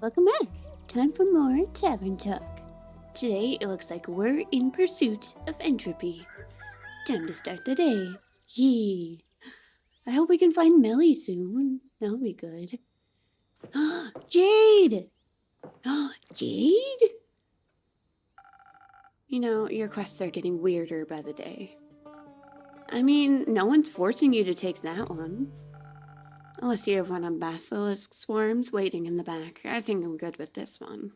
welcome back. Time for more Tavern Talk. Today it looks like we're in pursuit of entropy. Time to start the day. Yee. I hope we can find Melly soon. That'll be good. Jade! Jade? You know, your quests are getting weirder by the day. I mean, no one's forcing you to take that one. Unless you have one on basilisk swarms waiting in the back. I think I'm good with this one.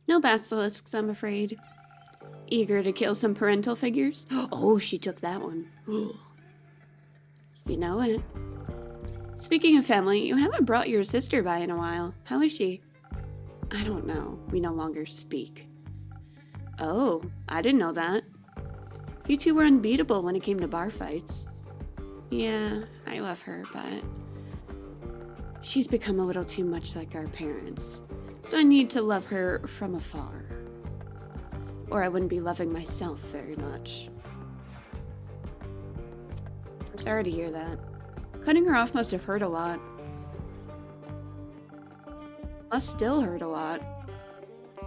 No basilisks, I'm afraid. Eager to kill some parental figures? Oh, she took that one. You know it. Speaking of family, you haven't brought your sister by in a while. How is she? I don't know. We no longer speak. Oh, I didn't know that. You two were unbeatable when it came to bar fights. Yeah, I love her, but she's become a little too much like our parents. So I need to love her from afar. Or I wouldn't be loving myself very much. I'm sorry to hear that. Cutting her off must have hurt a lot. Must still hurt a lot.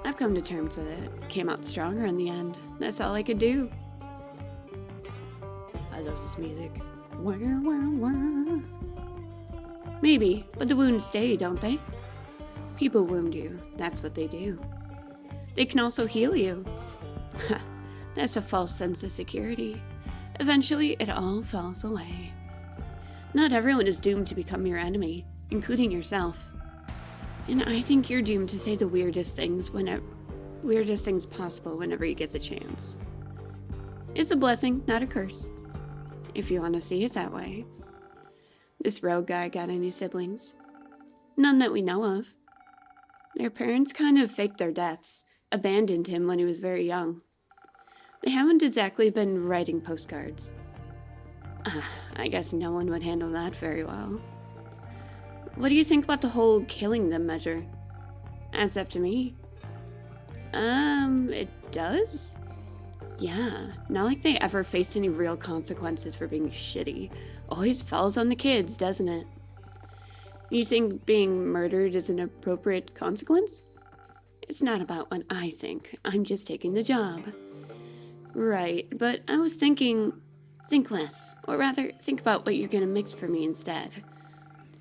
I've come to terms with it. Came out stronger in the end. That's all I could do. I love this music. Wah, wah, wah. Maybe, but the wounds stay, don't they? People wound you. That's what they do. They can also heal you. That's a false sense of security. Eventually, it all falls away. Not everyone is doomed to become your enemy, including yourself. And I think you're doomed to say the weirdest things possible whenever you get the chance. It's a blessing, not a curse. If you want to see it that way. This rogue guy got any siblings? None that we know of. Their parents kind of faked their deaths, abandoned him when he was very young. They haven't exactly been writing postcards. I guess no one would handle that very well. What do you think about the whole killing them measure? That's up to me. It does? Yeah, not like they ever faced any real consequences for being shitty. Always falls on the kids, doesn't it? You think being murdered is an appropriate consequence? It's not about what I think. I'm just taking the job. Right, but I was thinking, think less. Or rather, think about what you're gonna mix for me instead.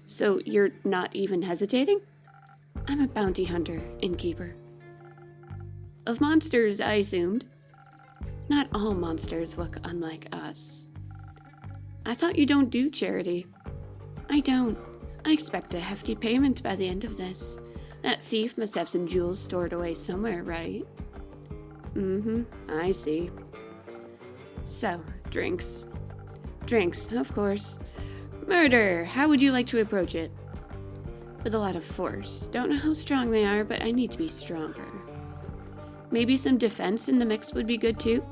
So you're not even hesitating? I'm a bounty hunter, Innkeeper. Of monsters, I assumed. Not all monsters look unlike us. I thought you don't do charity. I don't. I expect a hefty payment by the end of this. That thief must have some jewels stored away somewhere, right? I see. So, drinks. Drinks, of course. Murder! How would you like to approach it? With a lot of force. Don't know how strong they are, but I need to be stronger. Maybe some defense in the mix would be good too?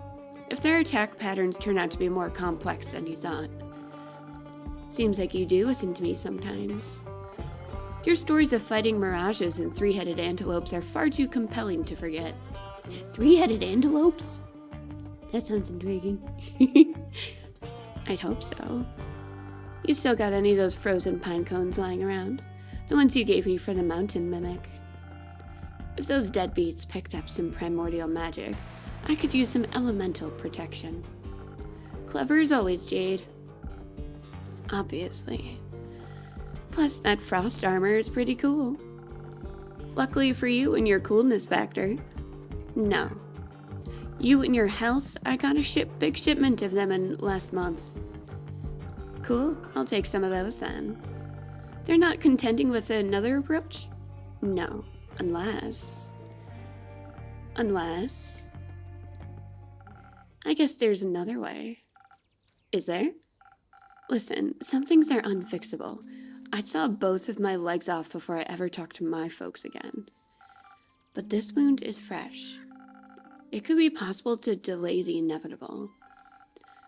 If their attack patterns turn out to be more complex than you thought. Seems like you do listen to me sometimes. Your stories of fighting mirages and three-headed antelopes are far too compelling to forget. Three-headed antelopes? That sounds intriguing. I'd hope so. You still got any of those frozen pine cones lying around? The ones you gave me for the mountain mimic. If those deadbeats picked up some primordial magic, I could use some elemental protection. Clever as always, Jade. Obviously. Plus, that frost armor is pretty cool. Luckily for you and your coolness factor. No. You and your health, I got a big shipment of them in last month. Cool, I'll take some of those then. They're not contending with another approach? No. Unless... I guess there's another way. Is there? Listen, some things are unfixable. I'd saw both of my legs off before I ever talked to my folks again. But this wound is fresh. It could be possible to delay the inevitable.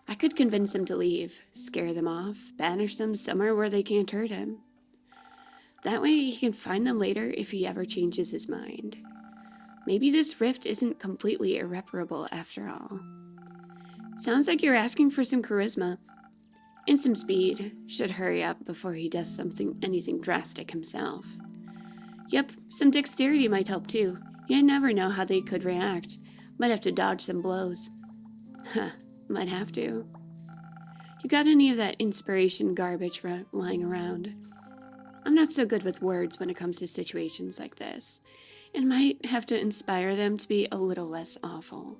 I could convince him to leave, scare them off, banish them somewhere where they can't hurt him. That way he can find them later if he ever changes his mind. Maybe this rift isn't completely irreparable after all. Sounds like you're asking for some charisma. And some speed. Should hurry up before he does anything drastic himself. Yep, some dexterity might help too. You never know how they could react. Might have to dodge some blows. Huh, might have to. You got any of that inspiration garbage lying around? I'm not so good with words when it comes to situations like this, and might have to inspire them to be a little less awful.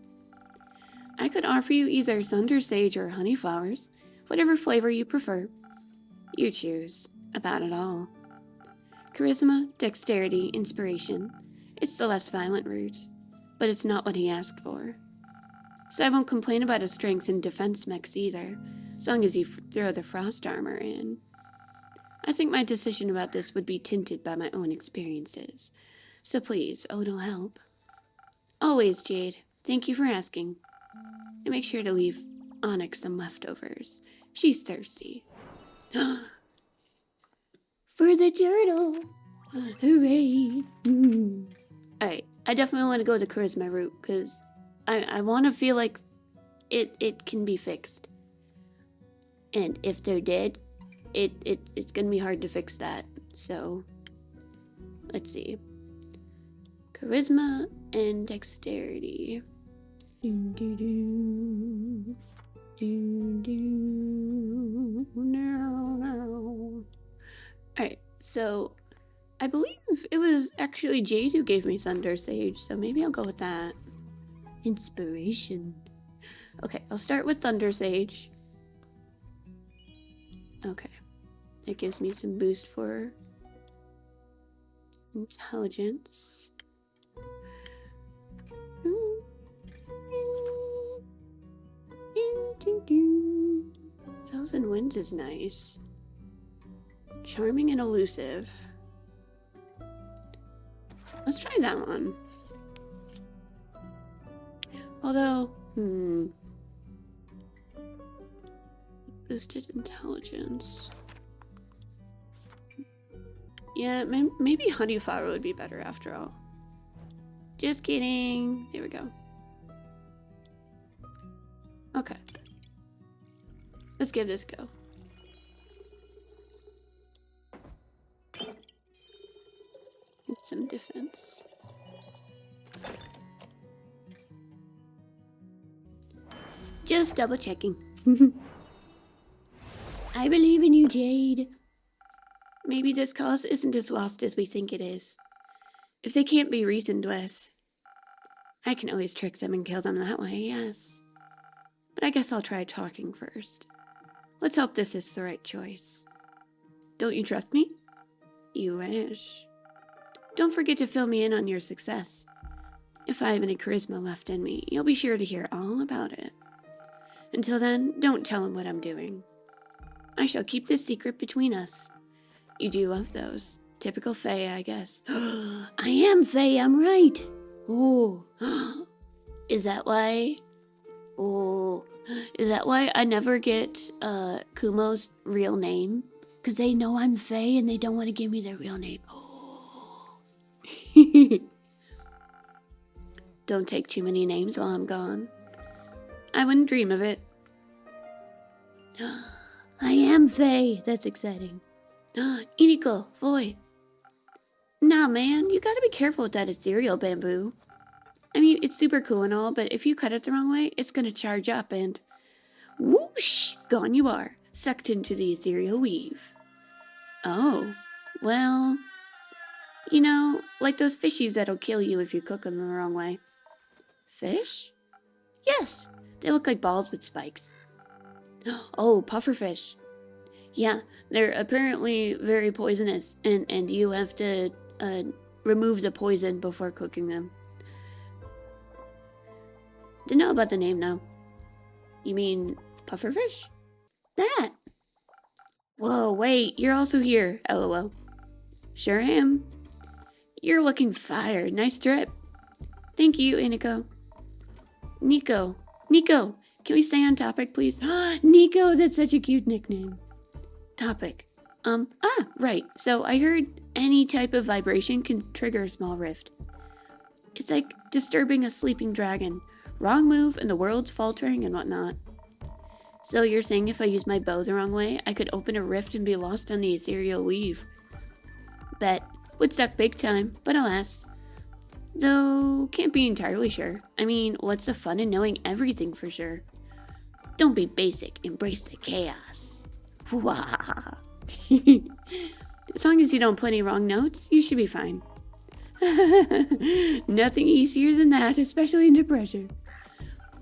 I could offer you either thunder sage or honey flowers, whatever flavor you prefer. You choose. About it all. Charisma, dexterity, inspiration. It's the less violent route, but it's not what he asked for. So I won't complain about his strength and defense mechs either, as long as you throw the frost armor in. I think my decision about this would be tinted by my own experiences, so please, a little help. Always, Jade. Thank you for asking. And make sure to leave Onyx some leftovers. She's thirsty. For the turtle! Hooray! Alright, I definitely want to go the charisma route, because I want to feel like it can be fixed. And if they're dead, it's going to be hard to fix that. So, let's see. Charisma and dexterity. No. Alright, so I believe it was actually Jade who gave me Thunder Sage, so maybe I'll go with that. Inspiration. Okay, I'll start with Thunder Sage. Okay, that gives me some boost for intelligence. Thousand Winds is nice. Charming and elusive. Let's try that one. Although, boosted intelligence. Yeah, maybe honeyflower would be better after all. Just kidding. There we go. Okay. Let's give this a go. Get some defense. Just double checking. I believe in you, Jade. Maybe this cause isn't as lost as we think it is. If they can't be reasoned with, I can always trick them and kill them that way, yes. But I guess I'll try talking first. Let's hope this is the right choice. Don't you trust me? You wish. Don't forget to fill me in on your success. If I have any charisma left in me, you'll be sure to hear all about it. Until then, don't tell him what I'm doing. I shall keep this secret between us. You do love those. Typical Fae, I guess. I am Fae, I'm right. Oh. Is that why? Oh. Is that why I never get Kumo's real name? Because they know I'm Fae and they don't want to give me their real name. Oh. Don't take too many names while I'm gone. I wouldn't dream of it. I am Fae. That's exciting. Iniko, Voy. Nah, man, you gotta be careful with that ethereal bamboo. I mean, it's super cool and all, but if you cut it the wrong way, it's gonna charge up and... whoosh! Gone you are, sucked into the ethereal weave. Oh, well... You know, like those fishies that'll kill you if you cook them the wrong way. Fish? Yes, they look like balls with spikes. Oh, pufferfish. Yeah, they're apparently very poisonous, and you have to remove the poison before cooking them. Didn't know about the name, though. You mean pufferfish? That. Whoa, wait, you're also here, LOL. Sure am. You're looking fire. Nice drip. Thank you, Iniko. Nico, can we stay on topic, please? Nico, that's such a cute nickname. Topic. Right. So I heard any type of vibration can trigger a small rift. It's like disturbing a sleeping dragon. Wrong move and the world's faltering and whatnot. So you're saying if I use my bow the wrong way, I could open a rift and be lost on the ethereal weave. Bet Would suck big time, but alas. Though, can't be entirely sure. I mean, what's the fun in knowing everything for sure? Don't be basic, embrace the chaos. Wah. As long as you don't put any wrong notes, you should be fine. Nothing easier than that, especially under pressure.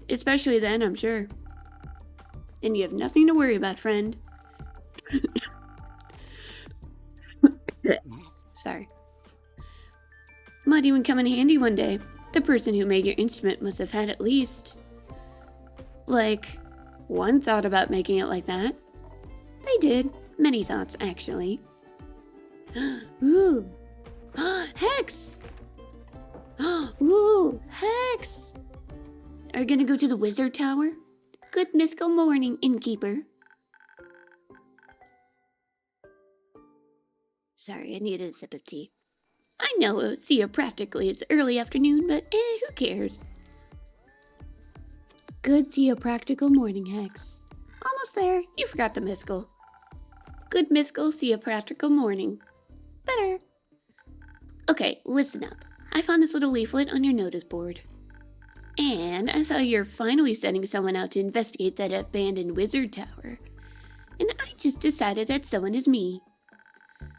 Especially then, I'm sure. Then you have nothing to worry about, friend. Sorry. Might even come in handy one day. The person who made your instrument must have had at least, like, one thought about making it like that. They did. Many thoughts, actually. Ooh. Hex! Ooh, Hex! Are you gonna go to the wizard tower? Good mystical morning, Innkeeper. Sorry, I needed a sip of tea. I know, theopractically it's early afternoon, but who cares? Good theopractical morning, Hex. Almost there. You forgot the mythical. Good mythical theopractical morning. Better. Okay, listen up. I found this little leaflet on your notice board. And I saw you're finally sending someone out to investigate that abandoned wizard tower. And I just decided that someone is me.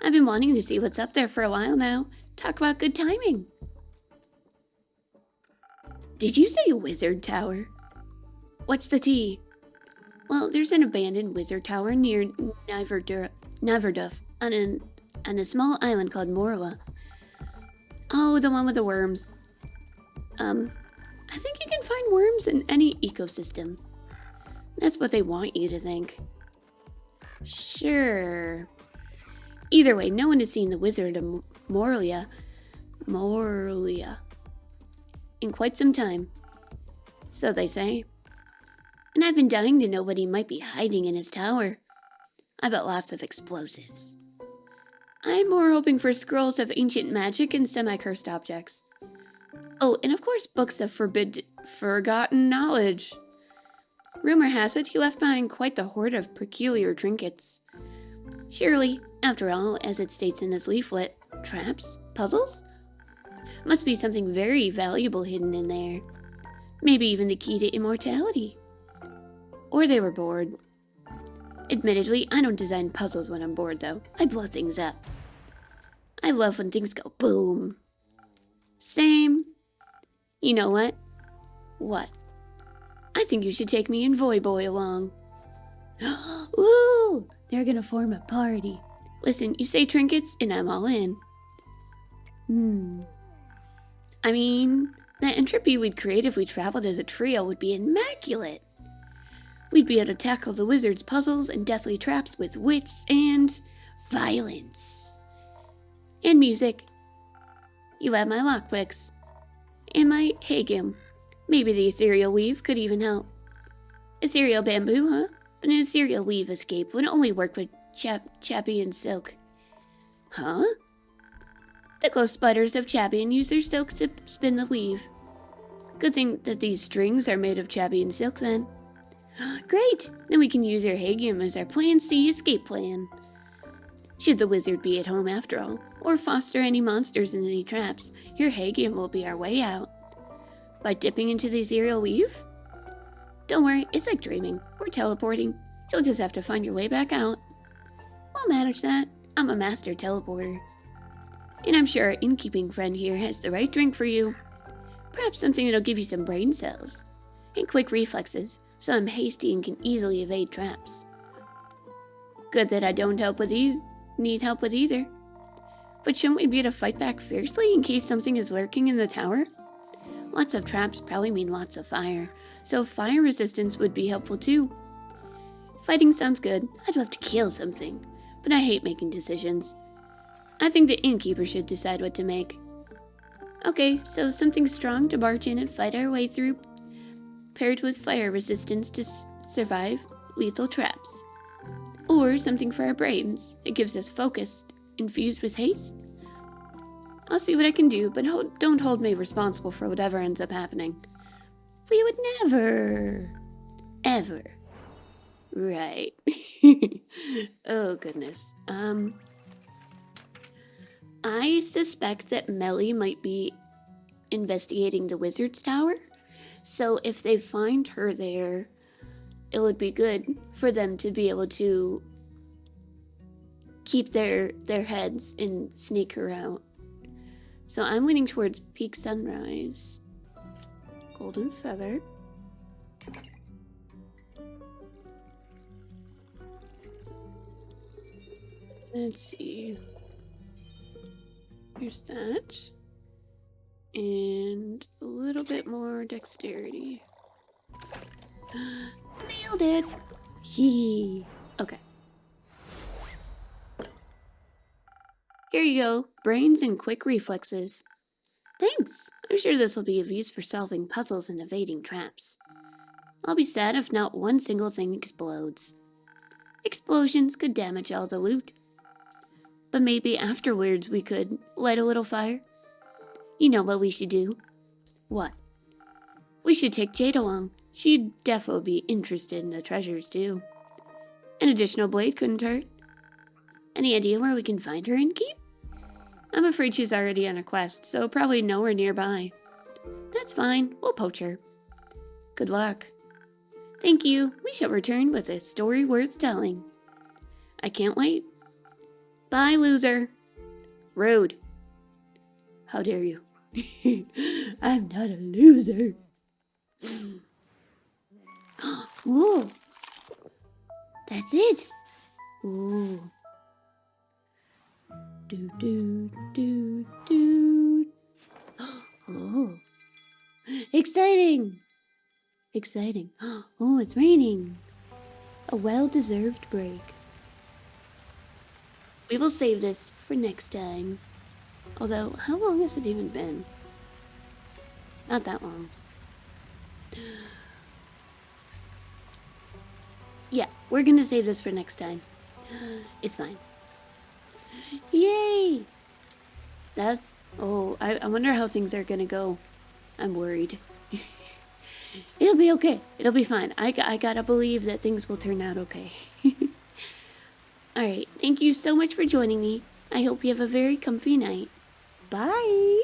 I've been wanting to see what's up there for a while now. Talk about good timing. Did you say wizard tower? What's the tea? Well, there's an abandoned wizard tower near Neverduf on a small island called Morla. Oh, the one with the worms. I think you can find worms in any ecosystem. That's what they want you to think. Sure. Either way, no one has seen the Wizard of Morlia in quite some time. So they say. And I've been dying to know what he might be hiding in his tower. I bet lots of explosives. I'm more hoping for scrolls of ancient magic and semi-cursed objects. Oh, and of course books of forgotten knowledge. Rumor has it he left behind quite the hoard of peculiar trinkets. Surely, after all, as it states in this leaflet, traps? Puzzles? Must be something very valuable hidden in there. Maybe even the key to immortality. Or they were bored. Admittedly, I don't design puzzles when I'm bored, though. I blow things up. I love when things go boom. Same. You know what? What? I think you should take me and Voy Boy along. Woo! They're gonna form a party. Listen, you say trinkets, and I'm all in. I mean, that entropy we'd create if we traveled as a trio would be immaculate. We'd be able to tackle the wizard's puzzles and deathly traps with wits and violence. And music. You have my lockpicks. And my Hagim. Maybe the ethereal weave could even help. Ethereal bamboo, huh? But an ethereal weave escape would only work with Chappy and silk. Huh? The ghost spiders of Chappy use their silk to spin the weave. Good thing that these strings are made of Chappy and silk then. Great! Then we can use our Hagium as our Plan C escape plan. Should the wizard be at home after all, or foster any monsters in any traps, your Hagium will be our way out. By dipping into the ethereal weave? Don't worry, it's like dreaming, or teleporting. You'll just have to find your way back out. I'll manage that. I'm a master teleporter. And I'm sure our innkeeping friend here has the right drink for you. Perhaps something that'll give you some brain cells. And quick reflexes, so I'm hasty and can easily evade traps. Good that I don't need help with either. But shouldn't we be able to fight back fiercely in case something is lurking in the tower? Lots of traps probably mean lots of fire, so fire resistance would be helpful too. Fighting sounds good. I'd love to kill something, but I hate making decisions. I think the innkeeper should decide what to make. Okay, so something strong to barge in and fight our way through, paired with fire resistance to survive lethal traps. Or something for our brains. It gives us focus, infused with haste. I'll see what I can do, but don't hold me responsible for whatever ends up happening. We would never, ever. Right. Oh, goodness. I suspect that Melly might be investigating the wizard's tower. So if they find her there, it would be good for them to be able to keep their heads and sneak her out. So I'm leaning towards Peak Sunrise. Golden Feather. Let's see. Here's that. And a little bit more dexterity. Nailed it! Hee. Okay. Here you go. Brains and quick reflexes. Thanks. I'm sure this will be of use for solving puzzles and evading traps. I'll be sad if not one single thing explodes. Explosions could damage all the loot. But maybe afterwards we could light a little fire. You know what we should do? What? We should take Jade along. She'd definitely be interested in the treasures too. An additional blade couldn't hurt. Any idea where we can find her, Innkeep? I'm afraid she's already on a quest, so probably nowhere nearby. That's fine, we'll poach her. Good luck. Thank you, we shall return with a story worth telling. I can't wait. Bye, loser. Rude. How dare you? I'm not a loser. Ooh. That's it. Ooh. Do do do do. Oh. Exciting. Exciting. Oh, it's raining. A well-deserved break. We will save this for next time. Although, how long has it even been? Not that long. Yeah, we're gonna save this for next time. It's fine. Yay! That's... Oh, I wonder how things are gonna go. I'm worried. It'll be okay. It'll be fine. I gotta believe that things will turn out okay. Alright, thank you so much for joining me. I hope you have a very comfy night. Bye!